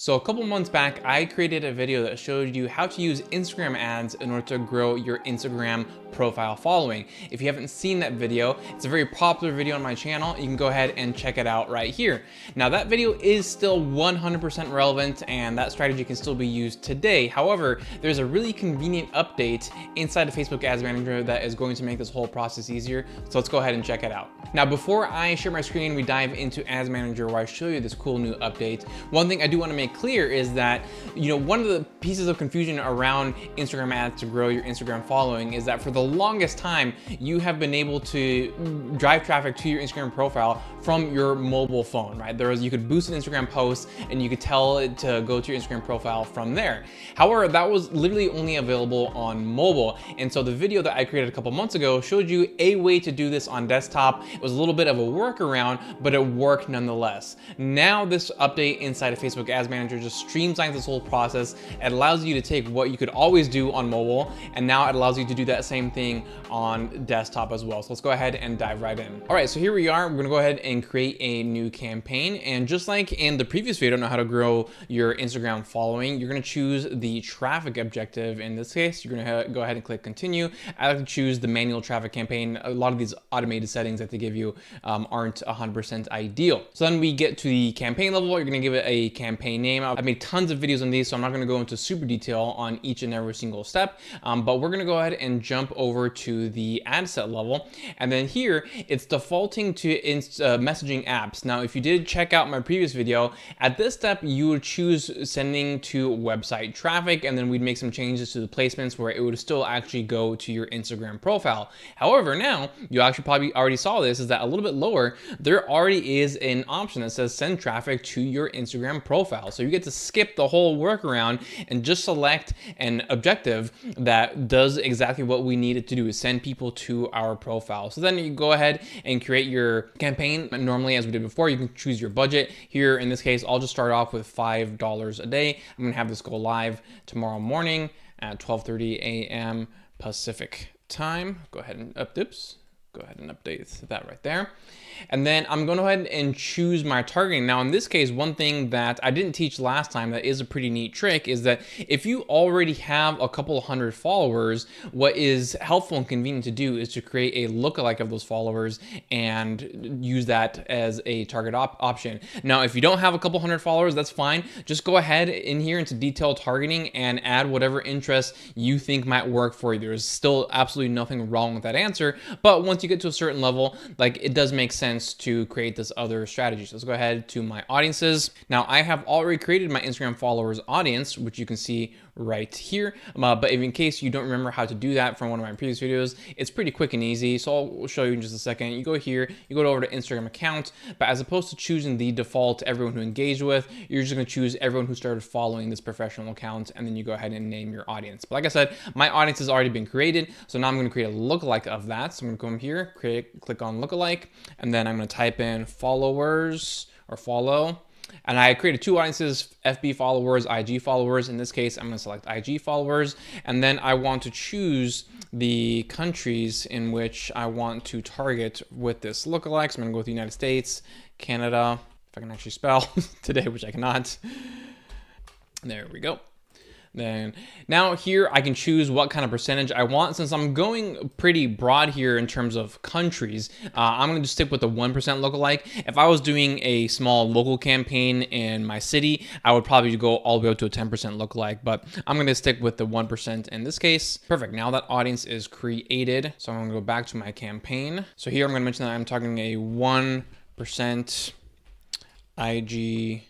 So a couple months back, I created a video that showed you how to use Instagram ads in order to grow your Instagram profile following. If you haven't seen that video, it's a very popular video on my channel. You can go ahead and check it out right here. Now that video is still 100% relevant and that strategy can still be used today. However, there's a really convenient update inside the Facebook Ads Manager that is going to make this whole process easier. So let's go ahead and check it out. Now, before I share my screen, we dive into Ads Manager where I show you this cool new update. One thing I do want to make clear is that, one of the pieces of confusion around Instagram ads to grow your Instagram following is that for the longest time, you have been able to drive traffic to your Instagram profile from your mobile phone, right? You could boost an Instagram post and you could tell it to go to your Instagram profile from there. However, that was literally only available on mobile. And so the video that I created a couple months ago showed you a way to do this on desktop. It was a little bit of a workaround, but it worked nonetheless. Now this update inside of Facebook Ads Manager just streamlines this whole process. It allows you to take what you could always do on mobile, and now it allows you to do that same thing on desktop as well. So let's go ahead and dive right in. All right, so here we are. We're gonna go ahead and create a new campaign. And just like in the previous video on how to grow your Instagram following, you're gonna choose the traffic objective. In this case, you're gonna go ahead and click continue. I like to choose the manual traffic campaign. A lot of these automated settings that they give you aren't 100% ideal. So then we get to the campaign level. You're gonna give it a campaign name. I've made tons of videos on these, so I'm not gonna go into super detail on each and every single step, but we're gonna go ahead and jump over to the ad set level. And then here, it's defaulting to messaging apps. Now, if you did check out my previous video, at this step, you would choose sending to website traffic, and then we'd make some changes to the placements where it would still actually go to your Instagram profile. However, now, you actually probably already saw this, is that a little bit lower, there already is an option that says send traffic to your Instagram profile. So you get to skip the whole workaround and just select an objective that does exactly what we need it to do, is send people to our profile. So then you go ahead and create your campaign. Normally, as we did before, you can choose your budget. Here, in this case, I'll just start off with $5 a day. I'm gonna have this go live tomorrow morning at 12:30 a.m. Pacific time. Go ahead and update that right there. And then I'm going to go ahead and choose my targeting. Now, in this case, one thing that I didn't teach last time that is a pretty neat trick is that if you already have a couple hundred followers, what is helpful and convenient to do is to create a lookalike of those followers and use that as a target option. Now, if you don't have a couple hundred followers, that's fine. Just go ahead in here into detailed targeting and add whatever interests you think might work for you. There's still absolutely nothing wrong with that answer, but once you get to a certain level, it does make sense to create this other strategy. So let's go ahead to my audiences. Now, I have already created my Instagram followers audience, which you can see right here. But if in case you don't remember how to do that from one of my previous videos, it's pretty quick and easy. So I'll show you in just a second. You go here, you go over to Instagram account, but as opposed to choosing the default everyone who engaged with, you're just gonna choose everyone who started following this professional account, and then you go ahead and name your audience. But like I said, my audience has already been created. So now I'm gonna create a lookalike of that. So I'm gonna come here, click on lookalike, and then I'm gonna type in followers or follow. And I created two audiences, FB followers, IG followers. In this case, I'm gonna select IG followers. And then I want to choose the countries in which I want to target with this lookalike. So I'm gonna go with the United States, Canada, if I can actually spell today, which I cannot. There we go. Then now here I can choose what kind of percentage I want. Since I'm going pretty broad here in terms of countries, I'm going to just stick with the 1% lookalike. If I was doing a small local campaign in my city, I would probably go all the way up to a 10% lookalike, but I'm going to stick with the 1% in this case. Perfect. Now that audience is created. So I'm going to go back to my campaign. So here I'm going to mention that I'm targeting a 1% IG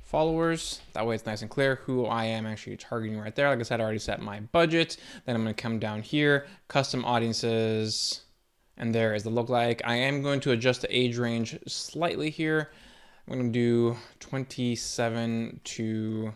followers. That way it's nice and clear who I am actually targeting right there. Like I said, I already set my budget. Then I'm going to come down here, custom audiences, and there is the lookalike. I am going to adjust the age range slightly here. I'm going to do 27 to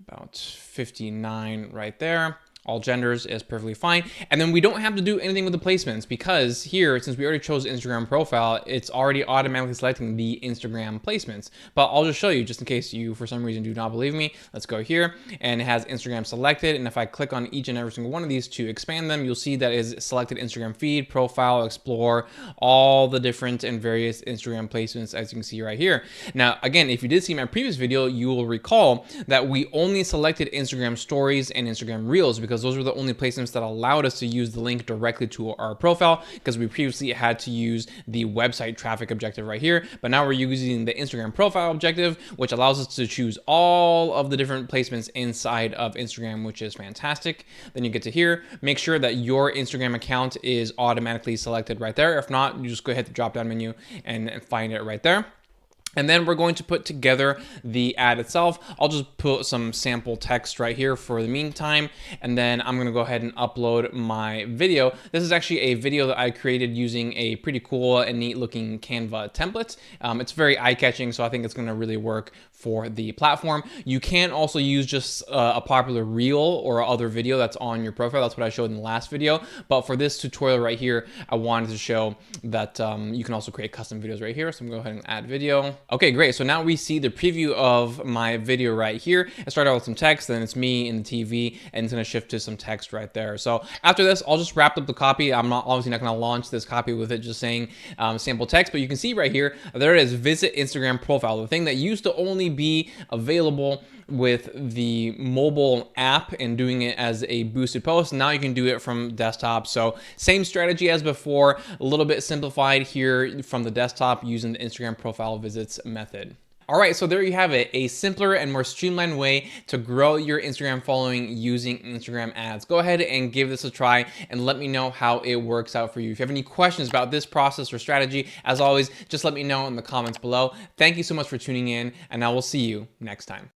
about 59 right there. all genders is perfectly fine. And then we don't have to do anything with the placements because here, since we already chose Instagram profile, it's already automatically selecting the Instagram placements. But I'll just show you just in case you, for some reason, do not believe me. Let's go here and it has Instagram selected. And if I click on each and every single one of these to expand them, you'll see that is selected Instagram feed, profile, explore, all the different and various Instagram placements as you can see right here. Now, again, if you did see my previous video, you will recall that we only selected Instagram stories and Instagram reels because those were the only placements that allowed us to use the link directly to our profile because we previously had to use the website traffic objective right here. But now we're using the Instagram profile objective, which allows us to choose all of the different placements inside of Instagram, which is fantastic. Then you get to here, make sure that your Instagram account is automatically selected right there. If not, you just go ahead to the drop down menu and find it right there. And then we're going to put together the ad itself. I'll just put some sample text right here for the meantime. And then I'm gonna go ahead and upload my video. This is actually a video that I created using a pretty cool and neat looking Canva template. It's very eye-catching, so I think it's gonna really work for the platform. You can also use just a popular reel or other video that's on your profile. That's what I showed in the last video. But for this tutorial right here, I wanted to show that you can also create custom videos right here. So I'm gonna go ahead and add video. Okay, great. So now we see the preview of my video right here. I start out with some text, then it's me in the TV, and it's gonna shift to some text right there. So after this, I'll just wrap up the copy. I'm obviously not gonna launch this copy with it just saying sample text, but you can see right here, there it is, visit Instagram profile. The thing that used to only be available with the mobile app and doing it as a boosted post. Now you can do it from desktop. So same strategy as before, a little bit simplified here from the desktop using the Instagram profile visits method. All right, so there you have it, a simpler and more streamlined way to grow your Instagram following using Instagram ads. Go ahead and give this a try and let me know how it works out for you. If you have any questions about this process or strategy, as always, just let me know in the comments below. Thank you so much for tuning in, and I will see you next time.